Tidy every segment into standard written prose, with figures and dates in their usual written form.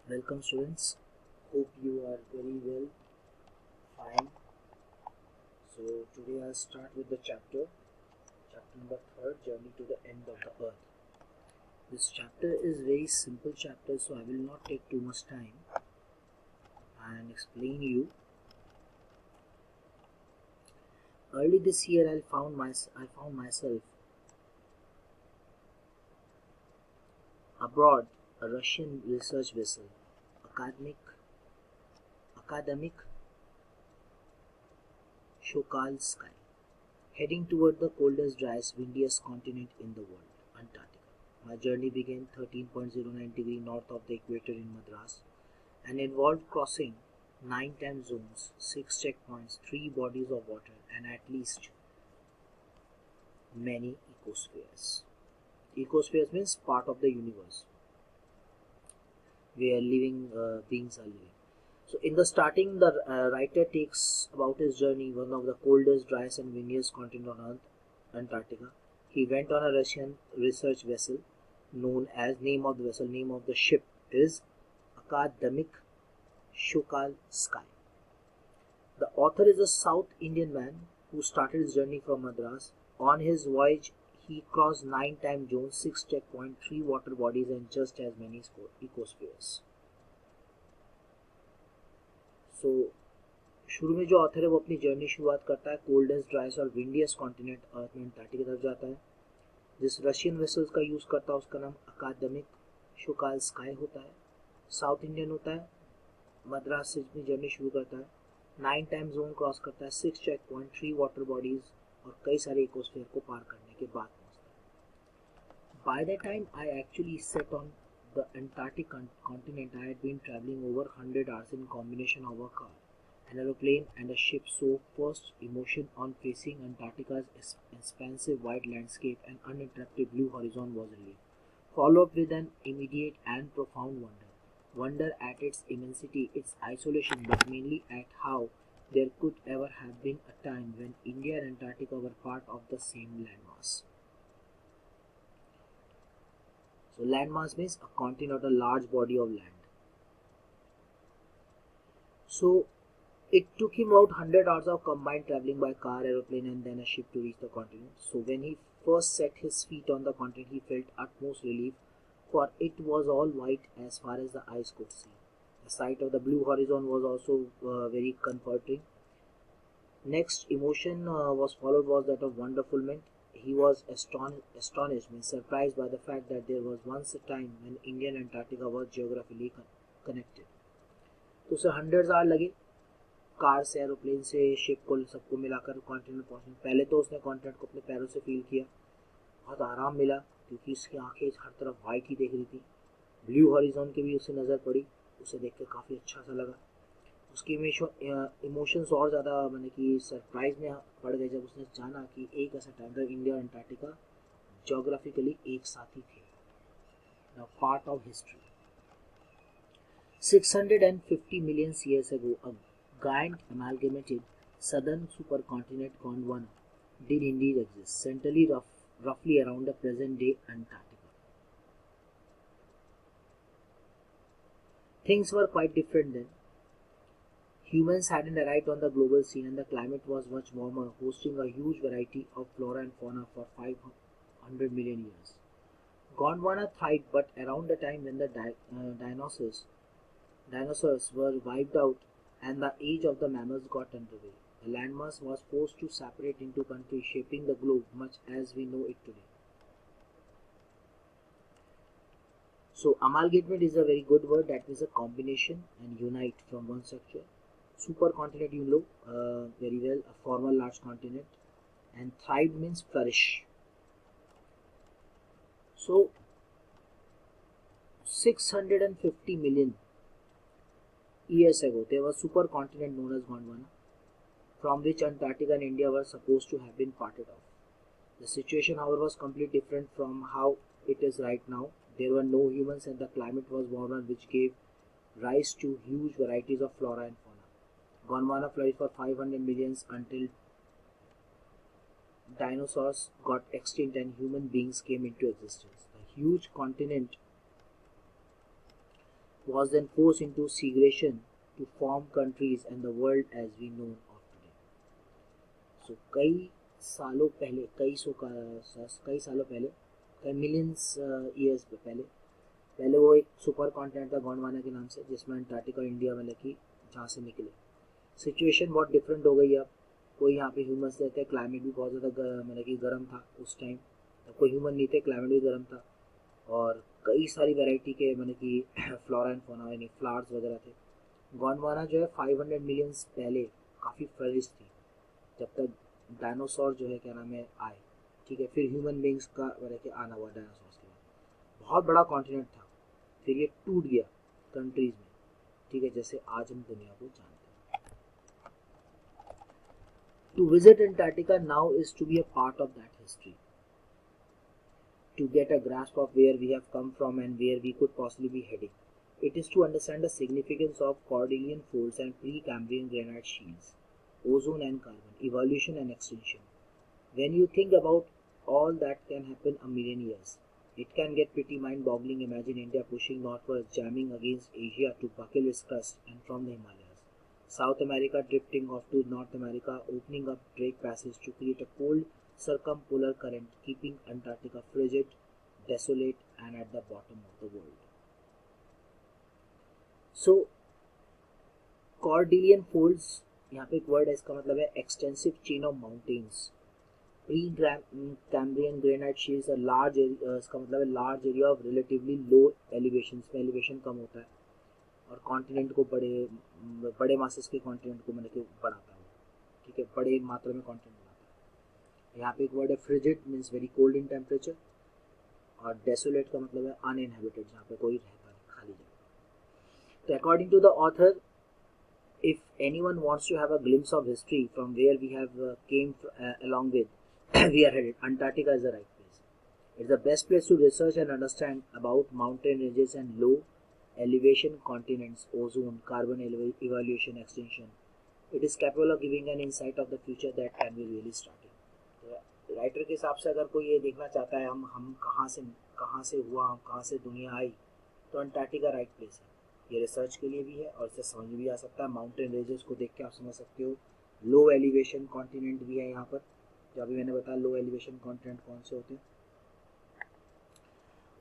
Welcome students. Hope you are very well. Fine. So today I'll start with the chapter number 3rd, Journey to the End of the Earth. This chapter is very simple chapter, so I will not take too much time and explain you. Early this year I found myself aboard a Russian research vessel, academic Shokalsky, heading toward the coldest, driest, windiest continent in the world, Antarctica. My journey began 13.09 degrees north of the equator in Madras and involved crossing 9 time zones, 6 checkpoints, 3 bodies of water, and at least many ecospheres. Ecospheres means part of the universe where living beings are living. So, in the starting, the writer takes about his journey, one of the coldest, driest, and windiest continent on Earth, Antarctica. He went on a Russian research vessel known as name of the ship is Akademik Shukalsky. The author is a South Indian man who started his journey from Madras. On his voyage, he crossed 9 time zones, 6 checkpoints, 3 water bodies, and just as many ecospheres. सो शुरू में जो author है वो अपनी journey शुरुआत करता है coldest driest और विंडियस्ट कॉन्टिनेंट अर्थ में अंटार्कटिका की तरफ जाता है. जिस रशियन वेसल्स का यूज़ करता है उसका नाम अकादमिक शुकाल्स्काय होता है. साउथ इंडियन होता है. मद्रास से अपनी जर्नी शुरू करता है. 9 टाइम जोन क्रॉस करता है. 6 चेक पॉइंट, 3 वाटर बॉडीज और कई सारे इकोस्फीयर को पार करने के बाद पहुंचता है. By the time I actually set on the Antarctic continent, I had been traveling over 100 hours in combination of a car, an aeroplane, and a ship. So, first emotion on facing Antarctica's expansive white landscape and uninterrupted blue horizon was relief, followed with an immediate and profound wonder. Wonder at its immensity, its isolation, but mainly at how there could ever have been a time when India and Antarctica were part of the same landmass. So landmass means a continent or a large body of land. So it took him about 100 hours of combined traveling by car, aeroplane and then a ship to reach the continent. So when he first set his feet on the continent, he felt utmost relief, for it was all white as far as the eyes could see. The sight of the blue horizon was also very comforting. Next emotion was followed was that of wonderment. He was astonished, means surprised by the fact that there was once a time when India and Antarctica were geographically connected. तो उसे 100 our लगे car से, aeroplane से, ship को सबको मिलाकर continent पहुंचने. पहले तो उसने कॉन्टिनेंट को अपने पैरों से फील किया. बहुत आराम मिला क्योंकि उसकी आंखें हर तरफ वाइट ही देख रही थी. ब्लू हॉरिजॉन की भी उसे नज़र पड़ी. उसे देख कर काफ़ी अच्छा सा लगा. उसके इमोशंस और ज़्यादा मैंने कि सरप्राइज में पड़ गए जब उसने जाना कि एक ऐसा टाइम था इंडिया और अंटार्कटिका जोग्राफिकली एक साथ ही थे. Now part of history. 650 million years ago, a giant amalgamated southern supercontinent Gondwana did indeed exist, centrally roughly around the present-day Antarctica. Things were quite different then. Humans hadn't arrived on the global scene and the climate was much warmer, hosting a huge variety of flora and fauna for 500 million years. Gondwana thrived, but around the time when the dinosaurs were wiped out and the age of the mammals got underway, the landmass was forced to separate into countries, shaping the globe much as we know it today. So, amalgamate is a very good word, that means a combination and unite from one structure. Supercontinent, you know very well, a former large continent, and thrive means flourish. So 650 million years ago there was a supercontinent known as Gondwana, from which Antarctica and India were supposed to have been parted off. The situation, however, was completely different from how it is right now. There were no humans and the climate was warmer, which gave rise to huge varieties of flora and fauna. Gondwana flourished for 500 millions until dinosaurs got extinct and human beings came into existence. The huge continent was then forced into segregation to form countries and the world as we know of today. So कई सालों पहले कई millions years पहले पहले वो एक super continent था गोंडवाना के नाम से, जिसमें अंटार्कटिका इंडिया मतलब कि जहाँ से निकले। सिचुएशन बहुत डिफरेंट हो गई अब। कोई यहाँ पे ह्यूमंस रहते हैं, क्लाइमेट भी बहुत ज़्यादा मतलब कि गर्म था उस टाइम, तब कोई ह्यूमन नहीं थे, क्लाइमेट भी गर्म था और कई सारी वैरायटी के मतलब कि फ्लोरा एंड फौना यानी फ्लावर्स वगैरह थे। गोंडवाना जो है 500 मिलियंस पहले काफ़ी फ्लरिश थी, जब तक डायनासोर जो है क्या नाम है आए, ठीक है। फिर ह्यूमन बींग्स का मतलब कि आना हुआ डायनासोर्स के बाद। बहुत बड़ा कॉन्टिनेंट था, फिर ये टूट गया कंट्रीज में, ठीक है, जैसे आज हम दुनिया को जानते हैं। To visit Antarctica now is to be a part of that history, to get a grasp of where we have come from and where we could possibly be heading. It is to understand the significance of Cordilleran folds and Precambrian granite shields, ozone and carbon, evolution and extinction. When you think about all that can happen a million years, it can get pretty mind-boggling. Imagine India pushing northwards, jamming against Asia to buckle its crust and from the Himalayas. South America drifting off to North America, opening up Drake Passage to create a cold circumpolar current, keeping Antarctica frigid, desolate, and at the bottom of the world. So, Cordilleran folds, यहाँ पे एक word है, इसका मतलब है extensive chain of mountains. Precambrian granite shields a large area, इसका मतलब है large area of relatively low elevation में एलिवेशन कम होता है और कॉन्टिनेंट को बड़े मासेस के कॉन्टिनेंट को मतलब कि बढ़ाता है, ठीक है, बड़े मात्रा में कॉन्टिनेंट बनाता है। यहाँ पे एक वर्ड है frigid, means very cold in temperature, और डेसोलेट का मतलब है अनइनहेबिटेड, जहाँ पे कोई रहता नहीं, खाली जगह। तो according to the author, if anyone wants to have a glimpse of history from where we have came along with we are headed, Antarctica is the right place. It's the best place to research and understand about mountain ranges and low elevation continents, ozone, carbon evaluation, extinction. It is capable of giving an insight of the future that can be really starting. तो writer के हिसाब से अगर कोई ये देखना चाहता है हम कहाँ से हुआ, हम कहाँ से दुनिया आई, तो अंटार्कटिका राइट प्लेस है। ये रिसर्च के लिए भी है और इसे समझ भी आ सकता है। माउंटेन रेंजेस को देख के आप समझ सकते हो। लो एलिवेशन कॉन्टिनेंट भी है यहाँ पर, जो अभी मैंने बताया लो एलिवेशन कॉन्टिनेंट कौन से होते हैं।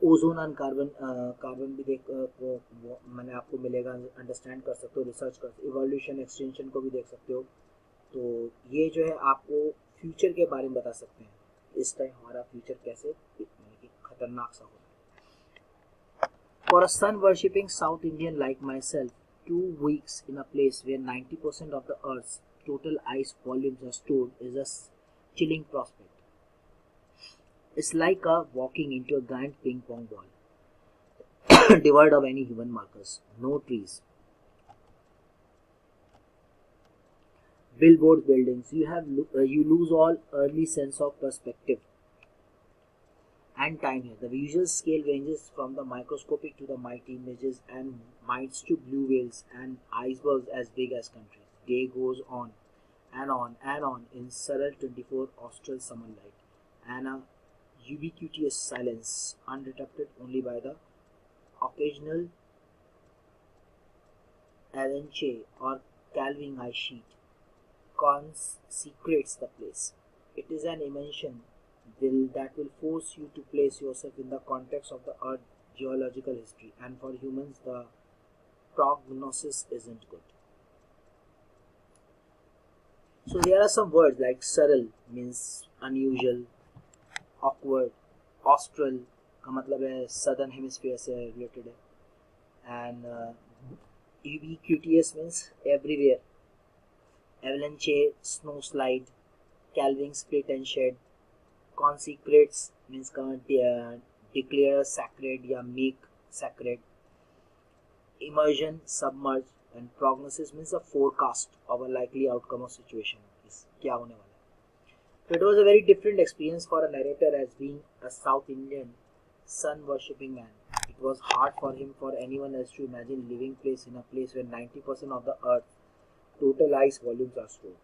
ओजोन एंड कार्बन भी मैंने आपको मिलेगा, अंडरस्टैंड कर सकते हो, रिसर्च कर, इवोल्यूशन एक्सटेंशन को भी देख सकते हो। तो ये जो है आपको फ्यूचर के बारे में बता सकते हैं, इस टाइम हमारा फ्यूचर कैसे खतरनाक सा हो। For a sun-worshipping South Indian like myself, 2 weeks in a place where 90% of the Earth's total ice volumes are stored is a chilling prospect. It's like walking into a giant ping pong ball, devoid of any human markers, no trees, billboard buildings. You lose all early sense of perspective and time here. The visual scale ranges from the microscopic to the mighty images and mites to blue whales and icebergs as big as countries. Day goes on and on and on in surreal 24 austral summer light and a ubiquitous silence, uninterrupted only by the occasional avalanche or calving ice sheet, consecrates the place. It is an immersion that will force you to place yourself in the context of the Earth's geological history, and for humans the prognosis isn't good. So there are some words like surreal means unusual, awkward, austral का मतलब है southern hemisphere से related है, and ubiquitous means everywhere, avalanche, snow slide, calving split and shed, consecrates means declare sacred या make sacred, immersion, submerge, and prognosis means a forecast of a likely outcome of situation, क्या होने वाला है. So it was a very different experience for a narrator as being a South Indian sun worshipping man. It was hard for him, for anyone else, to imagine living place in a place where 90% of the earth total ice volumes are stored.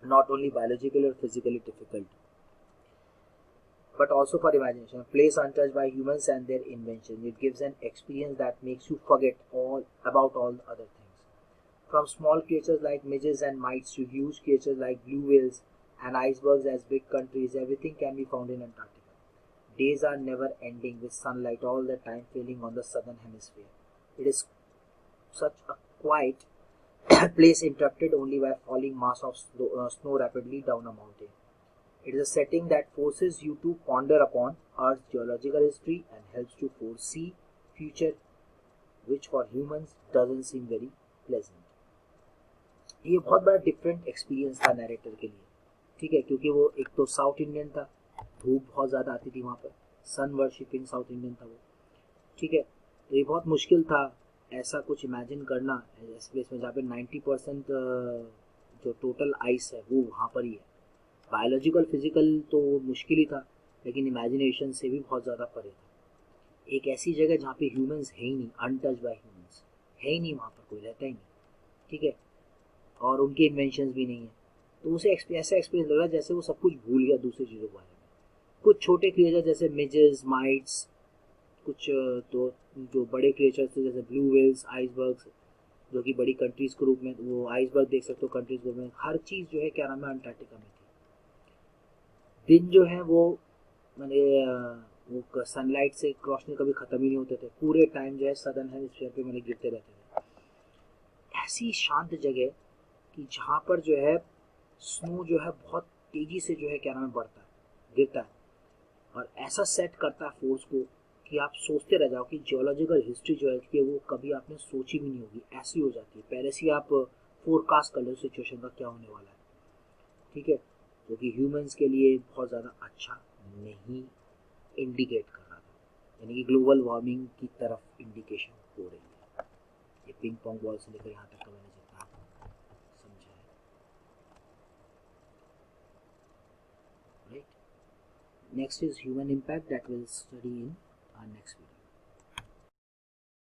Not only biological or physically difficult. but also for imagination. A place untouched by humans and their invention. It gives an experience that makes you forget all about all the other things. From small creatures like midges and mites to huge creatures like blue whales and icebergs as big countries, everything can be found in Antarctica. Days are never ending with sunlight all the time falling on the southern hemisphere. It is such a quiet place interrupted only by falling mass of snow rapidly down a mountain. It is a setting that forces you to ponder upon Earth's geological history and helps to foresee future, which for humans doesn't seem very pleasant. ये बहुत बड़ा different experience था narrator के लिए, ठीक है, क्योंकि वो एक तो साउथ इंडियन था, धूप बहुत ज़्यादा आती थी वहाँ पर, सन वर्शिपिंग साउथ इंडियन था वो, ठीक है। तो ये बहुत मुश्किल था ऐसा कुछ इमेजिन करना ऐसे प्लेस में जहाँ पे 90% जो टोटल आइस है वो वहाँ पर ही है। बायोलॉजिकल फिजिकल तो मुश्किल ही था, लेकिन इमेजिनेशन से भी बहुत ज़्यादा परे था। एक ऐसी जगह जहाँ पे ह्यूमंस है ही नहीं, अनटच बाय ह्यूमंस है ही नहीं, वहाँ पर कोई रहता ही नहीं, ठीक है, और उनके इन्वेंशन भी नहीं है। तो उसे ऐसा एक्सपीरियंस लग रहा है जैसे वो सब कुछ भूल गया दूसरी चीज़ों के बारे में। कुछ छोटे क्रिएचर जैसे मिजेस माइट्स, कुछ तो जो बड़े क्रिएचर थे जैसे ब्लू वेल्स आइसबर्ग्स, जो कि बड़ी कंट्रीज़ के रूप में, वो आइसबर्ग देख सकते हो कंट्रीज़ के रूप में, हर चीज़ जो है क्या नाम है अंटार्कटिका में थी। दिन जो है वो मैंने वो सनलाइट से रोशनी कभी ख़त्म ही नहीं होते थे, पूरे टाइम जो है सदर्न हेमिस्फीयर पे मैंने गिरते रहते थे। ऐसी शांत जगह कि जहाँ पर जो है स्नो जो है बहुत तेज़ी से जो है क्या नाम है बढ़ता है, गिरता है, और ऐसा सेट करता है फोर्स को कि आप सोचते रह जाओ कि जियोलॉजिकल हिस्ट्री जो है कि वो कभी आपने सोची भी नहीं होगी, ऐसी हो जाती है। पहले से ही आप फोरकास्ट कर लो सिचुएशन का क्या होने वाला है, ठीक है, जो कि ह्यूमंस के लिए बहुत ज़्यादा अच्छा नहीं इंडिकेट कर रहा था, यानी कि ग्लोबल वार्मिंग की तरफ इंडिकेशन हो रही है। ये पिंग पोंग बॉल से लेकर यहाँ तक का मैंने जितना समझा है, right. Next is human impact that we'll study in our next video.